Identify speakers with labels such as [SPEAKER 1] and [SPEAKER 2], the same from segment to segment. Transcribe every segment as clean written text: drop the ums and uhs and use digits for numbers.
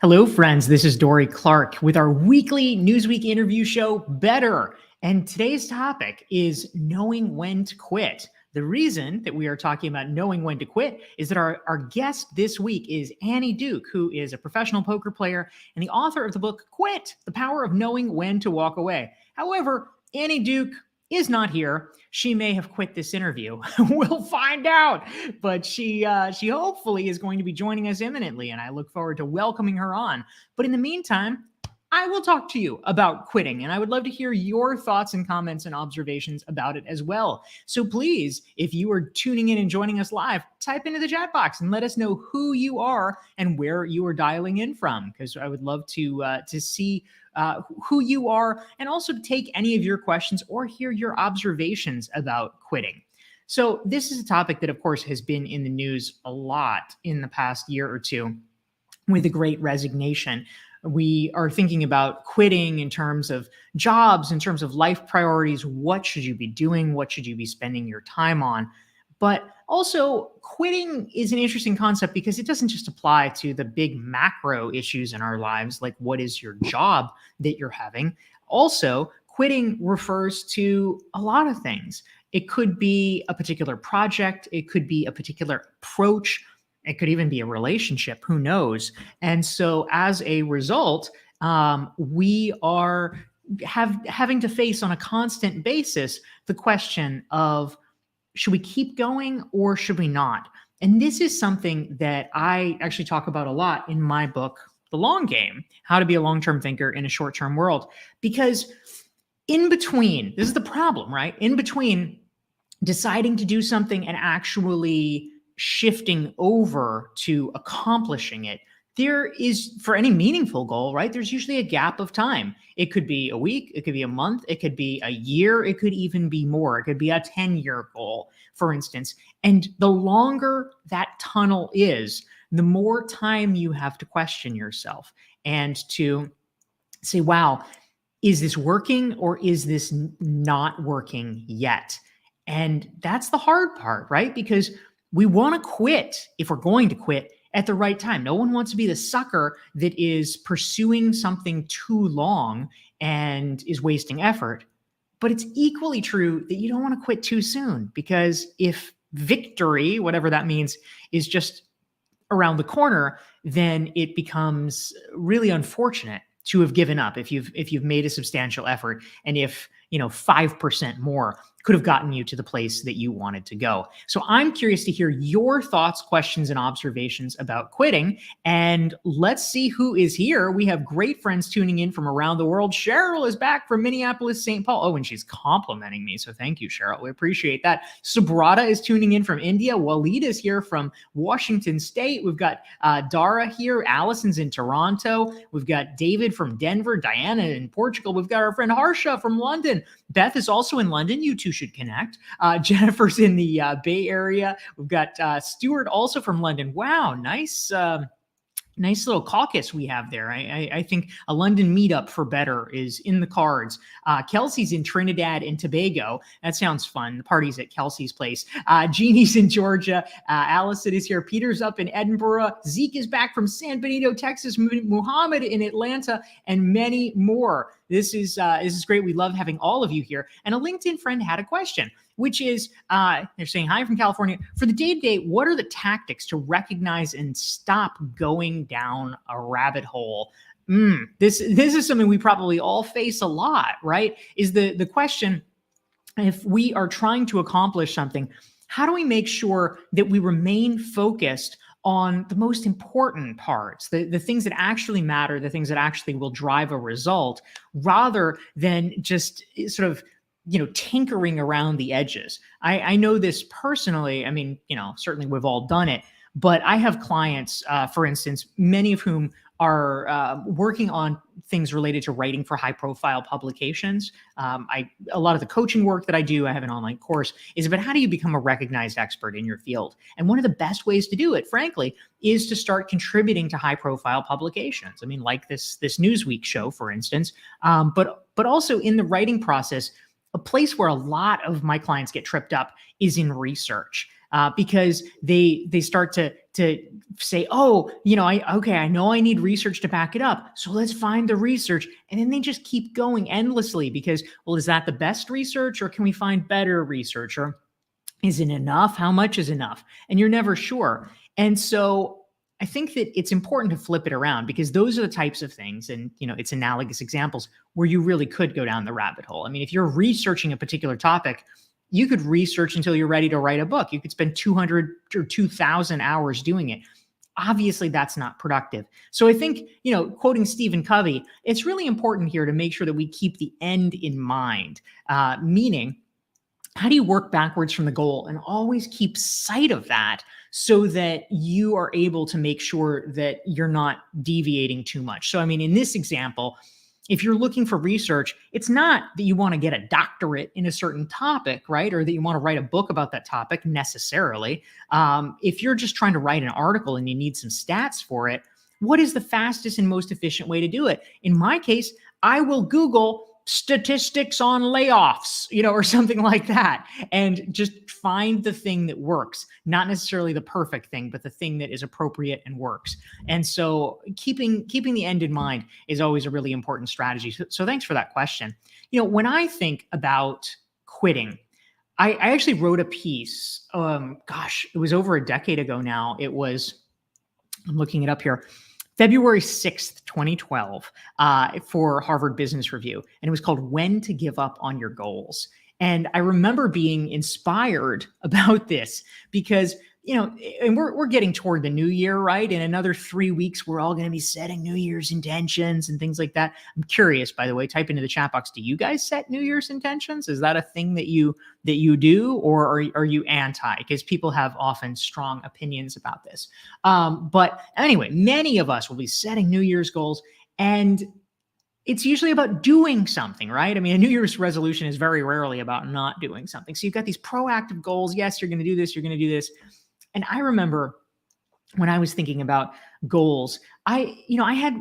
[SPEAKER 1] Hello, friends. This is Dorie Clark with our weekly Newsweek interview show, Better. And today's topic is knowing when to quit. The reason that we are talking about knowing when to quit is that our guest this week is Annie Duke, who is a professional poker player and the author of the book, Quit, The Power of Knowing When to Walk Away. However, Annie Duke is not here. She may have quit this interview. We'll find out. But she hopefully is going to be joining us imminently, and I look forward to welcoming her on. But in the meantime, I will talk to you about quitting, and I would love to hear your thoughts and comments and observations about it as well. So please, if you are tuning in and joining us live, type into the chat box and let us know who you are and where you are dialing in from, because I would love to see who you are, and also to take any of your questions or hear your observations about quitting. So this is a topic that, of course, has been in the news a lot in the past year or two with the Great Resignation. We are thinking about quitting in terms of jobs, in terms of life priorities. What should you be doing? What should you be spending your time on? But also, quitting is an interesting concept because it doesn't just apply to the big macro issues in our lives, like what is your job that you're having. Also, quitting refers to a lot of things. It could be a particular project. It could be a particular approach. It could even be a relationship. Who knows? And so as a result, we are having to face on a constant basis the question of, should we keep going or should we not? And this is something that I actually talk about a lot in my book, The Long Game, How to Be a Long-Term Thinker in a Short-Term World. Because in between, this is the problem, right? In between deciding to do something and actually shifting over to accomplishing it, there is, for any meaningful goal, right, there's usually a gap of time. It could be a week, it could be a month, it could be a year, it could even be more. It could be a 10-year goal, for instance. And the longer that tunnel is, the more time you have to question yourself and to say, wow, is this working or is this not working yet? And that's the hard part, right? Because we want to quit, if we're going to quit, at the right time. No one wants to be the sucker that is pursuing something too long and is wasting effort. But it's equally true that you don't want to quit too soon, because if victory, whatever that means, is just around the corner, then it becomes really unfortunate to have given up if you've made a substantial effort, and if 5% more could have gotten you to the place that you wanted to go. So I'm curious to hear your thoughts, questions, and observations about quitting. And let's see who is here. We have great friends tuning in from around the world. Cheryl is back from Minneapolis, St. Paul. Oh, and she's complimenting me. So thank you, Cheryl. We appreciate that. Subrata is tuning in from India. Walid is here from Washington State. We've got Dara here. Allison's in Toronto. We've got David from Denver. Diana in Portugal. We've got our friend Harsha from London. Beth is also in London. You two should connect. Jennifer's in the Bay Area. We've got Stuart also from London. Wow, nice little caucus we have there. I think a London meetup for Better is in the cards. Kelsey's in Trinidad and Tobago. That sounds fun. The party's at Kelsey's place. Jeannie's in Georgia. Allison is here. Peter's up in Edinburgh. Zeke is back from San Benito, Texas. Muhammad in Atlanta, and many more. This is great. We love having all of you here. And a LinkedIn friend had a question, which is, they're saying, hi from California. For the day-to-day, what are the tactics to recognize and stop going down a rabbit hole? This is something we probably all face a lot, right? Is the question, if we are trying to accomplish something, how do we make sure that we remain focused on the most important parts, the things that actually matter, the things that actually will drive a result, rather than just sort of tinkering around the edges? I know this personally. I mean, certainly we've all done it, but I have clients, for instance, many of whom are working on things related to writing for high-profile publications. A lot of the coaching work that I do, I have an online course, is about how do you become a recognized expert in your field. And one of the best ways to do it, frankly, is to start contributing to high-profile publications. I mean, like this Newsweek show, for instance, but also in the writing process. A place where a lot of my clients get tripped up is in research, because they start to say, oh, I know I need research to back it up. So let's find the research. And then they just keep going endlessly because, well, is that the best research, or can we find better research? Or is it enough? How much is enough? And you're never sure. And so I think that it's important to flip it around, because those are the types of things, and it's analogous examples where you really could go down the rabbit hole. I mean, if you're researching a particular topic, you could research until you're ready to write a book. You could spend 200 or 2,000 hours doing it. Obviously, that's not productive. So I think, quoting Stephen Covey, it's really important here to make sure that we keep the end in mind, meaning, how do you work backwards from the goal and always keep sight of that so that you are able to make sure that you're not deviating too much? So, I mean, in this example, if you're looking for research, it's not that you want to get a doctorate in a certain topic, right? Or that you want to write a book about that topic necessarily. If you're just trying to write an article and you need some stats for it, what is the fastest and most efficient way to do it? In my case, I will Google statistics on layoffs, or something like that, and just find the thing that works, not necessarily the perfect thing, but the thing that is appropriate and works. And so keeping the end in mind is always a really important strategy. So thanks for that question. When I think about quitting, I actually wrote a piece, it was over a decade ago now. I'm looking it up here, February 6th, 2012, for Harvard Business Review. And it was called When to Give Up on Your Goals. And I remember being inspired about this because, and we're getting toward the new year, right? In another 3 weeks, we're all going to be setting New Year's intentions and things like that. I'm curious, by the way, type into the chat box, do you guys set New Year's intentions? Is that a thing that you do, or are you anti? Because people have often strong opinions about this. But anyway, many of us will be setting New Year's goals, and it's usually about doing something, right? I mean, a New Year's resolution is very rarely about not doing something. So you've got these proactive goals. Yes, you're going to do this, you're going to do this. And I remember when I was thinking about goals, I had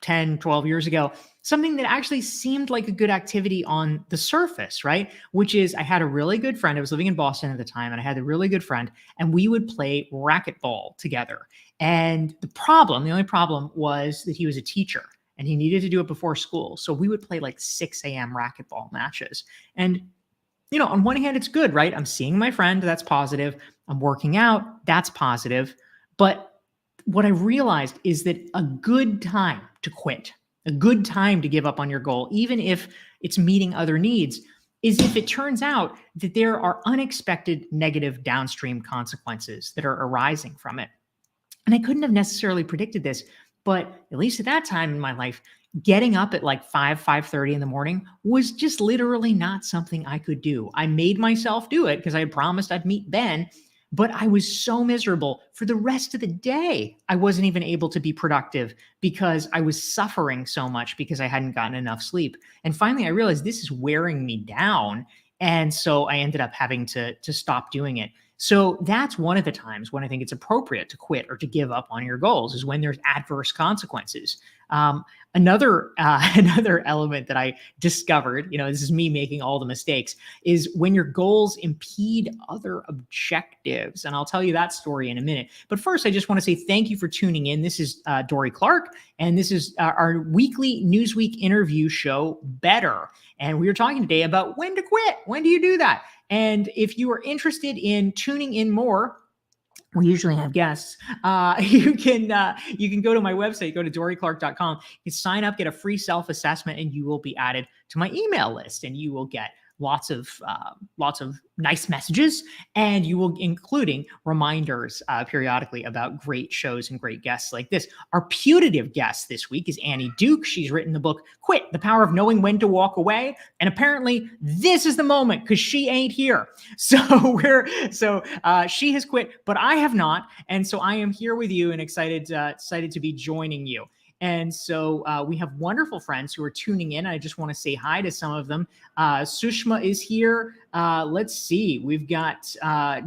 [SPEAKER 1] 10, 12 years ago, something that actually seemed like a good activity on the surface, right? Which is, I had a really good friend. I was living in Boston at the time, and I had a really good friend, and we would play racquetball together. And the only problem was that he was a teacher and he needed to do it before school. So we would play like 6 a.m. racquetball matches. And on one hand, it's good, right? I'm seeing my friend. That's positive. I'm working out. That's positive. But what I realized is that a good time to quit, a good time to give up on your goal, even if it's meeting other needs, is if it turns out that there are unexpected negative downstream consequences that are arising from it. And I couldn't have necessarily predicted this, but at least at that time in my life, getting up at like 5:30 in the morning was just literally not something I could do. I made myself do it because I had promised I'd meet Ben, but I was so miserable for the rest of the day. I wasn't even able to be productive because I was suffering so much because I hadn't gotten enough sleep. And finally, I realized this is wearing me down. And so I ended up having to stop doing it. So that's one of the times when I think it's appropriate to quit or to give up on your goals, is when there's adverse consequences. Another element that I discovered, this is me making all the mistakes, is when your goals impede other objectives. And I'll tell you that story in a minute. But first, I just want to say thank you for tuning in. This is Dorie Clark, and this is our weekly Newsweek interview show, Better. And we are talking today about when to quit. When do you do that? And if you are interested in tuning in more, we usually have guests. You can go to my website, go to dorieclark.com. You can sign up, get a free self-assessment, and you will be added to my email list, and you will get lots of nice messages, and you will, including reminders periodically about great shows and great guests like this. Our putative guest this week is Annie Duke. She's written the book Quit: The Power of Knowing When to Walk Away, and apparently this is the moment because she ain't here. So she has quit, but I have not, and so I am here with you and excited to be joining you. And so we have wonderful friends who are tuning in. I just want to say hi to some of them. Sushma is here. Let's see. We've got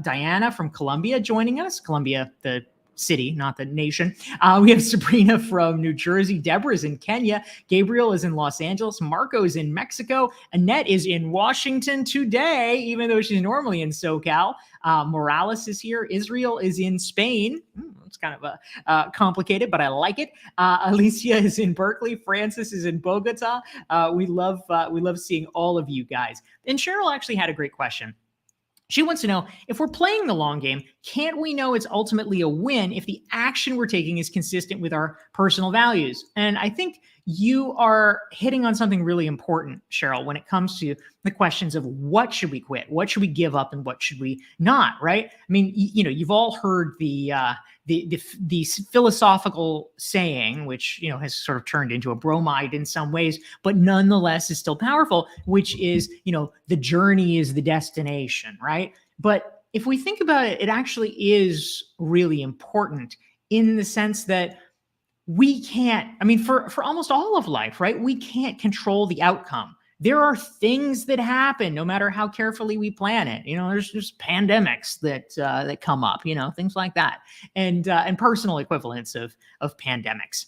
[SPEAKER 1] Diana from Colombia joining us. Colombia, the city, not the nation. We have Sabrina from New Jersey. Deborah's in Kenya. Gabriel is in Los Angeles. Marco's in Mexico. Annette is in Washington today, even though she's normally in SoCal. Morales is here. Israel is in Spain. It's kind of complicated, but I like it. Alicia is in Berkeley. Francis is in Bogota. We love seeing all of you guys. And Cheryl actually had a great question. She wants to know, if we're playing the long game, can't we know it's ultimately a win if the action we're taking is consistent with our personal values? And I think you are hitting on something really important, Cheryl, when it comes to the questions of what should we quit, what should we give up, and what should we not, right? I mean, you've all heard the philosophical saying, which, has sort of turned into a bromide in some ways, but nonetheless is still powerful, which is, the journey is the destination, right? But if we think about it, it actually is really important in the sense that we can't, for almost all of life, right? We can't control the outcome. There are things that happen no matter how carefully we plan it. There's just pandemics that come up, things like that, and personal equivalents of pandemics.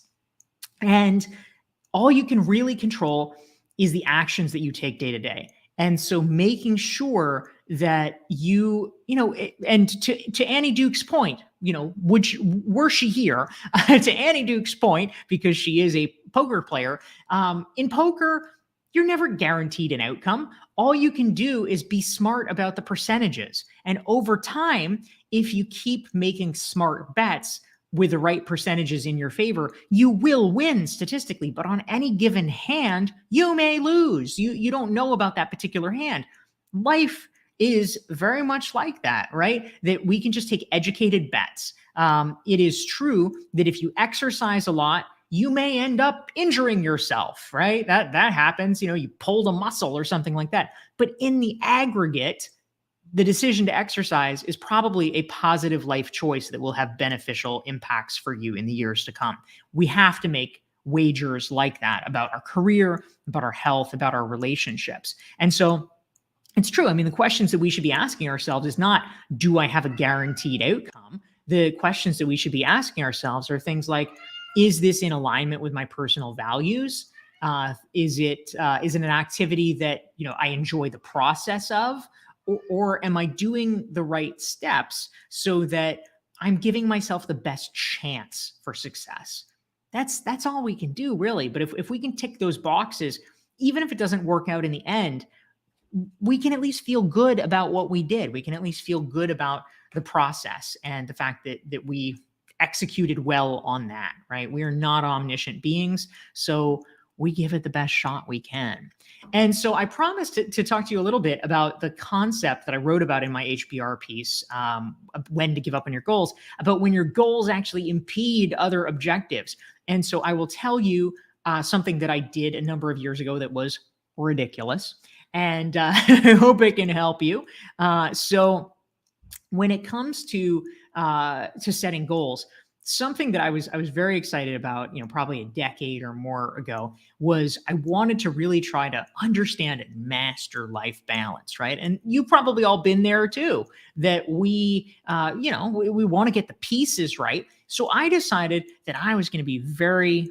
[SPEAKER 1] And all you can really control is the actions that you take day to day. And so making sure that and to Annie Duke's point, were she here, to Annie Duke's point, because she is a poker player, in poker, you're never guaranteed an outcome. All you can do is be smart about the percentages. And over time, if you keep making smart bets with the right percentages in your favor, you will win statistically. But on any given hand, you may lose. You don't know about that particular hand. Life is very much like that, right? That we can just take educated bets. It is true that if you exercise a lot, you may end up injuring yourself, right? That happens. You pulled a muscle or something like that. But in the aggregate, the decision to exercise is probably a positive life choice that will have beneficial impacts for you in the years to come. We have to make wagers like that about our career, about our health, about our relationships. And so it's true. The questions that we should be asking ourselves is not, do I have a guaranteed outcome? The questions that we should be asking ourselves are things like, is this in alignment with my personal values? Is it an activity that I enjoy the process of? Or am I doing the right steps so that I'm giving myself the best chance for success? That's all we can do, really. But if we can tick those boxes, even if it doesn't work out in the end, we can at least feel good about what we did. We can at least feel good about the process and the fact that we executed well on that, right? We are not omniscient beings, so we give it the best shot we can. And so I promised to talk to you a little bit about the concept that I wrote about in my HBR piece, when to give up on your goals, about when your goals actually impede other objectives. And so I will tell you something that I did a number of years ago that was ridiculous. And I hope it can help you. So when it comes to setting goals, something that I was very excited about, probably a decade or more ago, was I wanted to really try to understand and master life balance, right? And you've probably all been there too, that we want to get the pieces right. So I decided that I was going to be very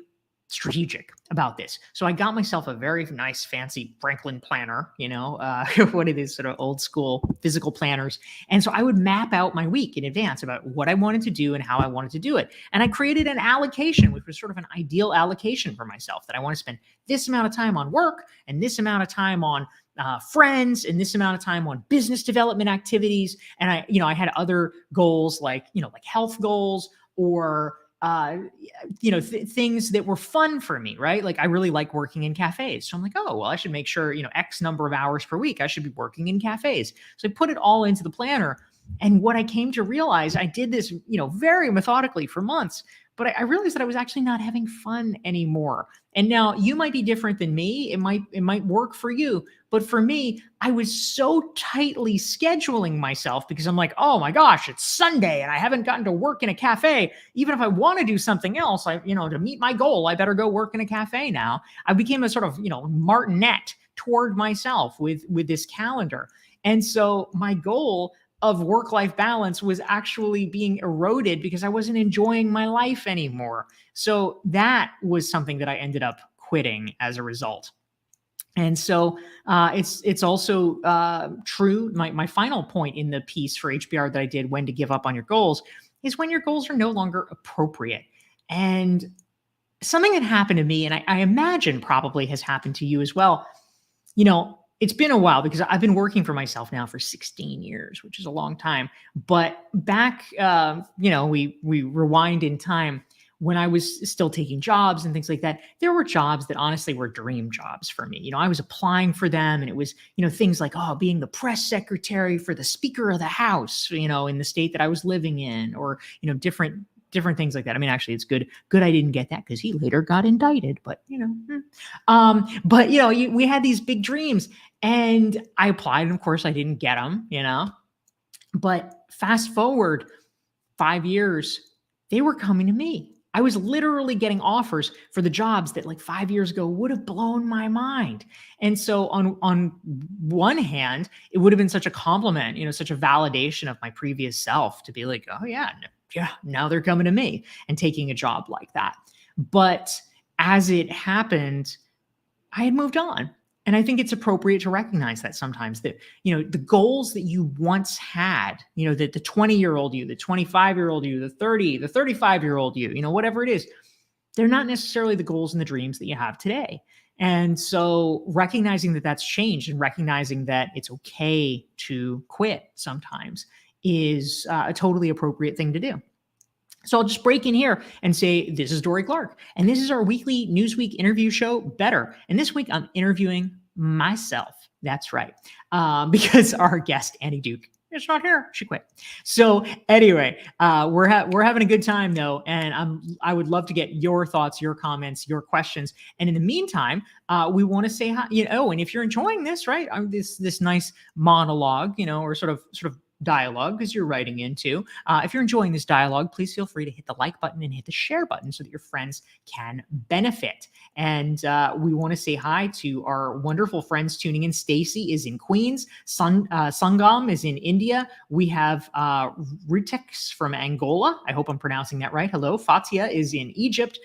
[SPEAKER 1] strategic about this. So I got myself a very nice, fancy Franklin planner, one of these sort of old school physical planners. And so I would map out my week in advance about what I wanted to do and how I wanted to do it. And I created an allocation, which was sort of an ideal allocation for myself, that I want to spend this amount of time on work and this amount of time on friends and this amount of time on business development activities. And I had other goals like health goals or things that were fun for me, right? Like I really like working in cafes. So I'm like, oh, well, I should make sure, X number of hours per week, I should be working in cafes. So I put it all into the planner. And what I came to realize, I did this, very methodically for months, but I realized that I was actually not having fun anymore. And now you might be different than me. It might work for you. But for me, I was so tightly scheduling myself because I'm like, oh my gosh, it's Sunday and I haven't gotten to work in a cafe. Even if I want to do something else, to meet my goal, I better go work in a cafe now. I became a sort of, martinet toward myself with this calendar. And so my goal of work-life balance was actually being eroded because I wasn't enjoying my life anymore. So that was something that I ended up quitting as a result. And so it's also true. My final point in the piece for HBR that I did, when to give up on your goals, is when your goals are no longer appropriate. And something that happened to me, and I imagine probably has happened to you as well. It's been a while because I've been working for myself now for 16 years, which is a long time. But back, we rewind in time when I was still taking jobs and things like that. There were jobs that honestly were dream jobs for me. I was applying for them, and it was, things like, being the press secretary for the Speaker of the House, in the state that I was living in, or, different things like that. I mean, actually, it's good I didn't get that, because he later got indicted. But we had these big dreams, and I applied, and of course I didn't get them. But fast forward 5 years, they were coming to me. I was literally getting offers for the jobs that, like, 5 years ago would have blown my mind. And so on one hand, it would have been such a compliment, such a validation of my previous self to be like, oh yeah, now they're coming to me and taking a job like that. But as it happened, I had moved on. And I think it's appropriate to recognize that sometimes, that, the goals that you once had, that the 20-year-old you, the 25-year-old you, the 30, the 35-year-old you, whatever it is, they're not necessarily the goals and the dreams that you have today. And so recognizing that that's changed, and recognizing that it's okay to quit sometimes, is a totally appropriate thing to do. So I'll just break in here and say, this is Dorie Clark, and this is our weekly Newsweek interview show, Better. And this week I'm interviewing myself. That's right. Because our guest, Annie Duke, is not here. She quit. So anyway, we're having a good time though. And I would love to get your thoughts, your comments, your questions. And in the meantime, we want to say hi, and if you're enjoying this, right, this nice monologue, or sort of dialogue, because you're writing into. If you're enjoying this dialogue, please feel free to hit the like button and hit the share button so that your friends can benefit. And we want to say hi to our wonderful friends tuning in. Stacy is in Queens. Sangam is in India. We have Rutex from Angola. I hope I'm pronouncing that right. Hello. Fatia is in Egypt.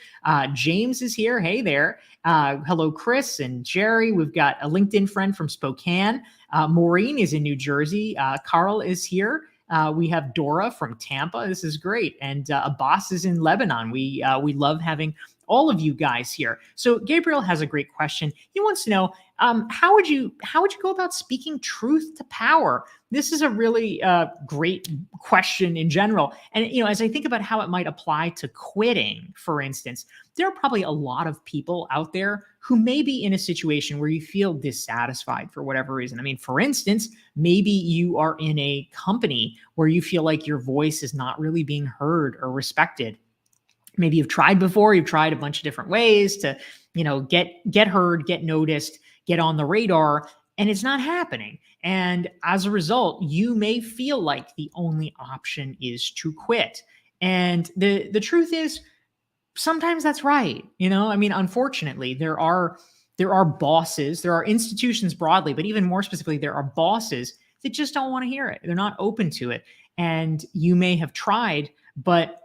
[SPEAKER 1] James is here. Hey there. Hello, Chris and Jerry. We've got a LinkedIn friend from Spokane. Maureen is in New Jersey. Carl is here. We have Dora from Tampa. This is great. And Abbas is in Lebanon. We love having all of you guys here. So Gabriel has a great question. He wants to know, how would you go about speaking truth to power? This is a really great question in general. And, as I think about how it might apply to quitting, for instance, there are probably a lot of people out there who may be in a situation where you feel dissatisfied for whatever reason. I mean, for instance, maybe you are in a company where you feel like your voice is not really being heard or respected. Maybe you've tried before, you've tried a bunch of different ways to, get heard, get noticed, get on the radar, and it's not happening. And as a result, you may feel like the only option is to quit. And the truth is, sometimes that's right. I mean, unfortunately, there are bosses, there are institutions broadly, but even more specifically, there are bosses that just don't want to hear it. They're not open to it. And you may have tried, but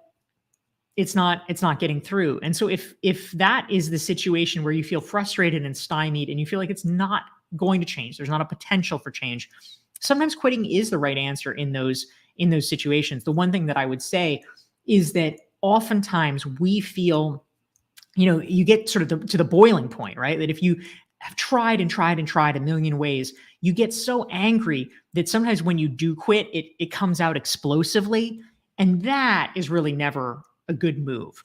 [SPEAKER 1] it's not getting through. And so if that is the situation where you feel frustrated and stymied, and you feel like it's not going to change, there's not a potential for change, sometimes quitting is the right answer in those situations. The one thing that I would say is that oftentimes we feel, you get sort of to the boiling point, right? That if you have tried and tried and tried a million ways, you get so angry that sometimes when you do quit, it comes out explosively. And that is really never a good move.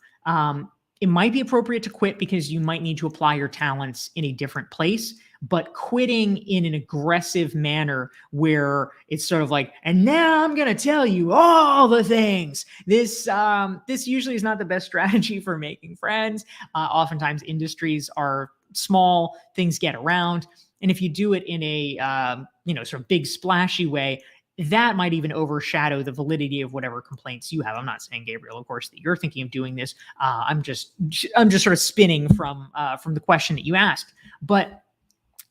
[SPEAKER 1] It might be appropriate to quit because you might need to apply your talents in a different place, but quitting in an aggressive manner where it's sort of like, and now I'm going to tell you all the things. This usually is not the best strategy for making friends. Oftentimes industries are small, things get around. And if you do it in a, sort of big splashy way, that might even overshadow the validity of whatever complaints you have. I'm not saying, Gabriel, of course, that you're thinking of doing this. I'm just sort of spinning from the question that you asked. But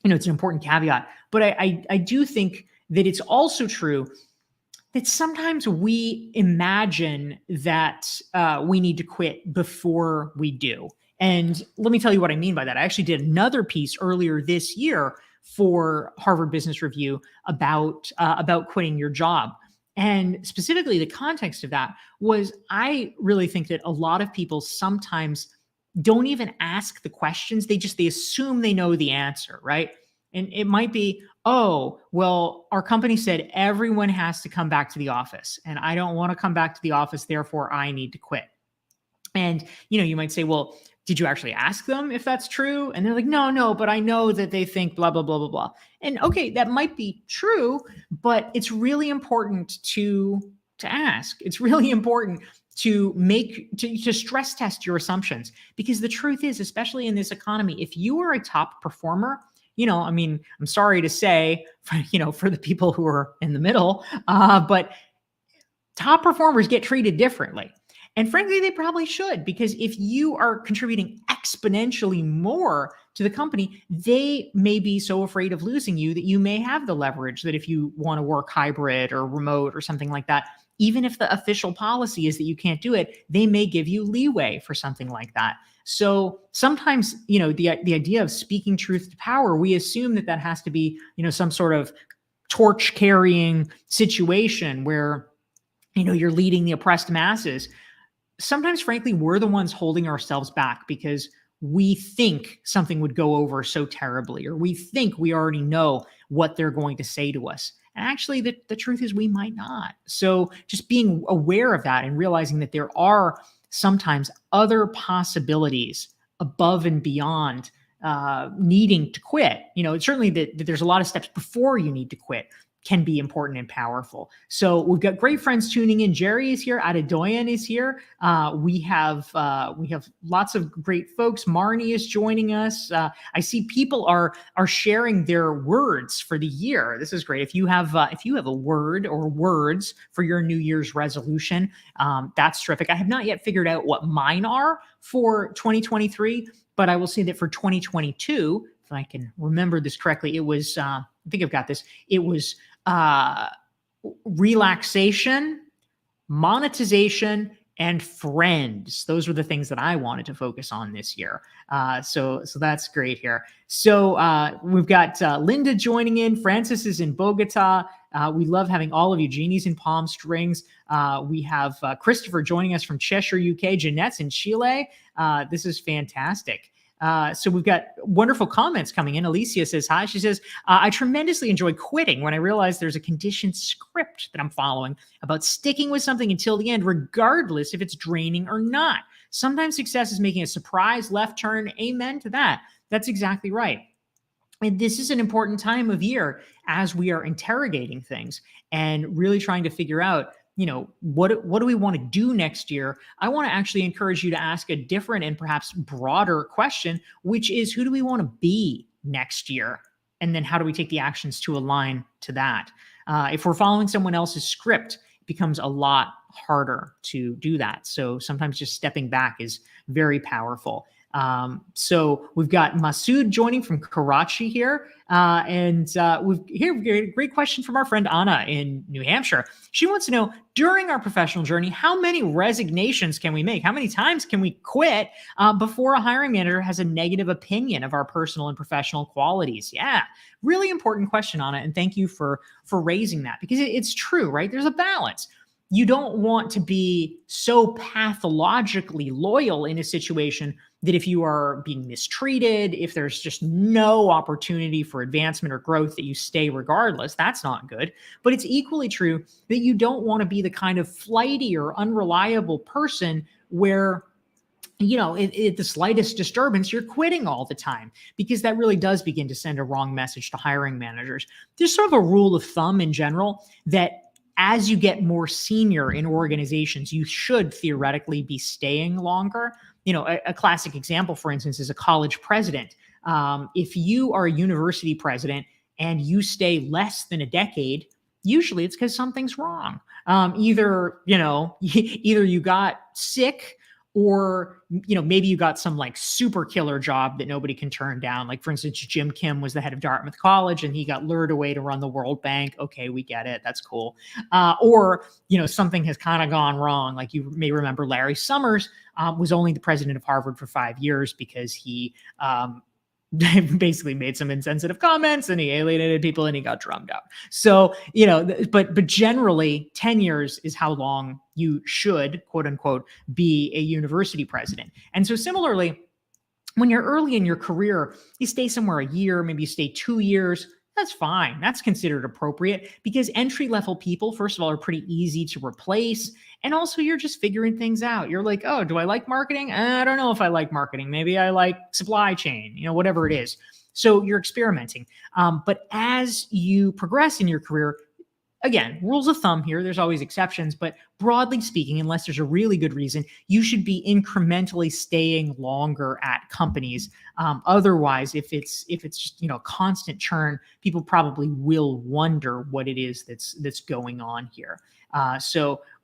[SPEAKER 1] it's an important caveat. But I do think that it's also true that sometimes we imagine that we need to quit before we do. And let me tell you what I mean by that. I actually did another piece earlier this year for Harvard Business Review about quitting your job. And specifically, the context of that was I really think that a lot of people sometimes don't even ask the questions. They assume they know the answer, right? And it might be, oh, well, our company said everyone has to come back to the office, and I don't want to come back to the office, therefore I need to quit. And you might say, well, did you actually ask them if that's true? And they're like, no, but I know that they think blah, blah, blah, blah, blah. And okay, that might be true, but it's really important to ask. It's really important to stress test your assumptions, because the truth is, especially in this economy, if you are a top performer, I mean, I'm sorry to say, for the people who are in the middle, but top performers get treated differently. And frankly, they probably should, because if you are contributing exponentially more to the company, they may be so afraid of losing you that you may have the leverage that if you want to work hybrid or remote or something like that, even if the official policy is that you can't do it, they may give you leeway for something like that. So sometimes, the idea of speaking truth to power, we assume that has to be, some sort of torch carrying situation where, you're leading the oppressed masses. Sometimes, frankly, we're the ones holding ourselves back because we think something would go over so terribly, or we think we already know what they're going to say to us. And actually, the truth is we might not. So just being aware of that and realizing that there are sometimes other possibilities above and beyond needing to quit. Certainly that there's a lot of steps before you need to quit can be important and powerful. So we've got great friends tuning in. Jerry is here. Adedoyan is here. We have lots of great folks. Marnie is joining us. I see people are sharing their words for the year. This is great. If you have a word or words for your New Year's resolution, that's terrific. I have not yet figured out what mine are for 2023, but I will say that for 2022, if I can remember this correctly, it was I think I've got this. It was relaxation, monetization, and friends. Those were the things that I wanted to focus on this year. So that's great here. So we've got Linda joining in. Francis is in Bogota. We love having all of you. Jeannie's in Palm Springs. We have Christopher joining us from Cheshire, UK. Jeanette's in Chile. This is fantastic. So we've got wonderful comments coming in. Alicia says hi. She says, I tremendously enjoy quitting when I realize there's a conditioned script that I'm following about sticking with something until the end, regardless if it's draining or not. Sometimes success is making a surprise left turn. Amen to that. That's exactly right. And this is an important time of year as we are interrogating things and really trying to figure out, what do we want to do next year? I want to actually encourage you to ask a different and perhaps broader question, which is, who do we want to be next year? And then how do we take the actions to align to that? If we're following someone else's script, it becomes a lot harder to do that. So sometimes just stepping back is very powerful. So we've got Masood joining from Karachi here. And we've a great question from our friend Anna in New Hampshire. She wants to know, during our professional journey, how many resignations can we make? How many times can we quit before a hiring manager has a negative opinion of our personal and professional qualities? Yeah, really important question, Anna. And thank you for raising that, because it's true, right? There's a balance. You don't want to be so pathologically loyal in a situation that if you are being mistreated, if there's just no opportunity for advancement or growth, that you stay regardless. That's not good. But it's equally true that you don't want to be the kind of flighty or unreliable person where, at the slightest disturbance, you're quitting all the time, because that really does begin to send a wrong message to hiring managers. There's sort of a rule of thumb in general that as you get more senior in organizations, you should theoretically be staying longer. A classic example, for instance, is a college president. If you are a university president and you stay less than a decade, usually it's because something's wrong. Either you got sick, Or, maybe you got some like super killer job that nobody can turn down. Like, for instance, Jim Kim was the head of Dartmouth College and he got lured away to run the World Bank. Okay, we get it. That's cool. Or, something has kind of gone wrong. Like, you may remember Larry Summers was only the president of Harvard for 5 years because he basically made some insensitive comments and he alienated people and he got drummed out. So, but generally 10 years is how long you should, quote unquote, be a university president. And so similarly, when you're early in your career, you stay somewhere a year, maybe you stay 2 years. That's fine. That's considered appropriate because entry-level people, first of all, are pretty easy to replace. And also, you're just figuring things out. You're like, oh, do I like marketing? I don't know if I like marketing. Maybe I like supply chain, whatever it is. So you're experimenting. But as you progress in your career, again, rules of thumb here, there's always exceptions, but broadly speaking, unless there's a really good reason, you should be incrementally staying longer at companies. Otherwise, if it's just, constant churn, people probably will wonder what it is that's going on here.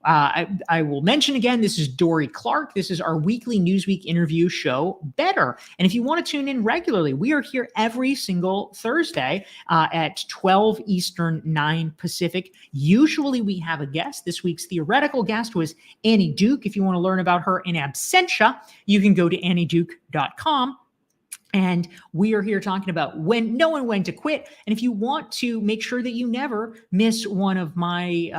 [SPEAKER 1] I will mention again, this is Dorie Clark. This is our weekly Newsweek interview show, Better. And if you want to tune in regularly, we are here every single Thursday at 12 Eastern, 9 Pacific. Usually we have a guest. This week's theoretical guest was Annie Duke. If you want to learn about her in absentia, you can go to annieduke.com. And we are here talking about knowing when to quit. And if you want to make sure that you never miss one of my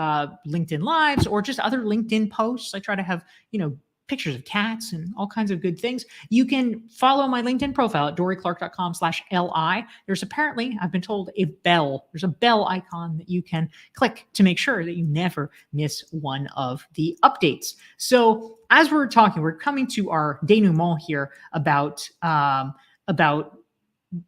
[SPEAKER 1] LinkedIn lives or just other LinkedIn posts, I try to have, pictures of cats and all kinds of good things. You can follow my LinkedIn profile at dorieclark.com/LI. There's apparently, I've been told, there's a bell icon that you can click to make sure that you never miss one of the updates. So as we're talking, we're coming to our denouement here about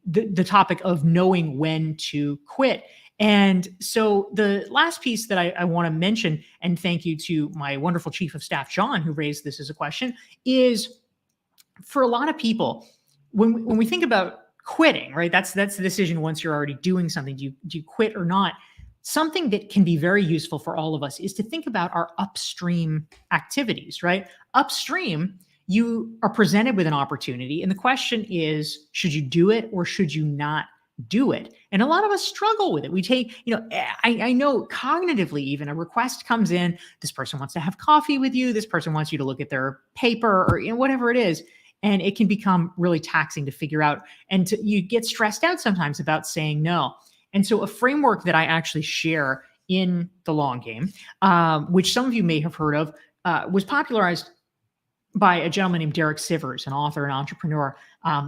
[SPEAKER 1] the topic of knowing when to quit. And so the last piece that I want to mention, and thank you to my wonderful chief of staff, John, who raised this as a question, is for a lot of people, when we think about quitting, right? That's the decision once you're already doing something. Do you quit or not? Something that can be very useful for all of us is to think about our upstream activities, right? Upstream, you are presented with an opportunity, and the question is, should you do it or should you not do it? And a lot of us struggle with it. We take, I know cognitively, even a request comes in, this person wants to have coffee with you, this person wants you to look at their paper or whatever it is. And it can become really taxing to figure out. And you get stressed out sometimes about saying no. And so a framework that I actually share in the long game, which some of you may have heard of, was popularized by a gentleman named Derek Sivers, an author and entrepreneur.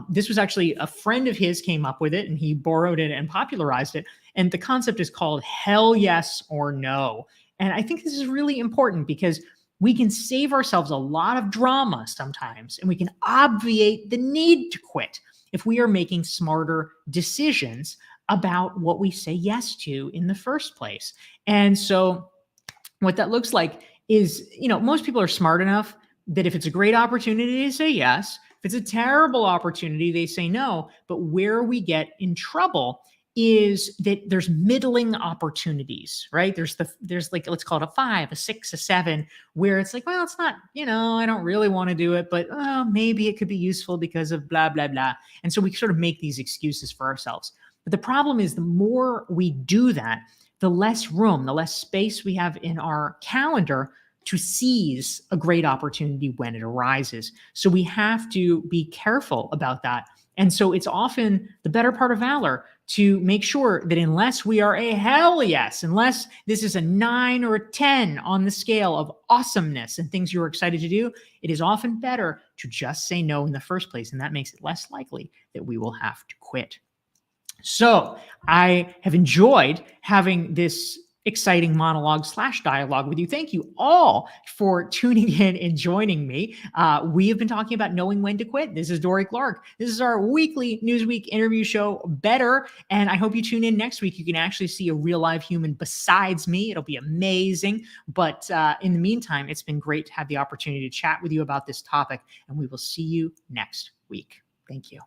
[SPEAKER 1] This was actually a friend of his came up with it and he borrowed it and popularized it. And the concept is called hell yes or no. And I think this is really important because we can save ourselves a lot of drama sometimes, and we can obviate the need to quit if we are making smarter decisions about what we say yes to in the first place. And so what that looks like is, most people are smart enough that if it's a great opportunity, they say yes. If it's a terrible opportunity, they say no. But where we get in trouble is that there's middling opportunities, right? There's like, let's call it a 5, a 6, a 7, where it's like, well, it's not, I don't really want to do it, but maybe it could be useful because of blah, blah, blah. And so we sort of make these excuses for ourselves. But the problem is the more we do that, the less room, the less space we have in our calendar to seize a great opportunity when it arises. So we have to be careful about that. And so it's often the better part of valor to make sure that unless we are a hell yes, unless this is a 9 or a 10 on the scale of awesomeness and things you're excited to do, it is often better to just say no in the first place. And that makes it less likely that we will have to quit. So I have enjoyed having this exciting monologue / dialogue with you. Thank you all for tuning in and joining me. We have been talking about knowing when to quit. This is Dorie Clark. This is our weekly Newsweek interview show, Better. And I hope you tune in next week. You can actually see a real live human besides me. It'll be amazing. But in the meantime, it's been great to have the opportunity to chat with you about this topic. And we will see you next week. Thank you.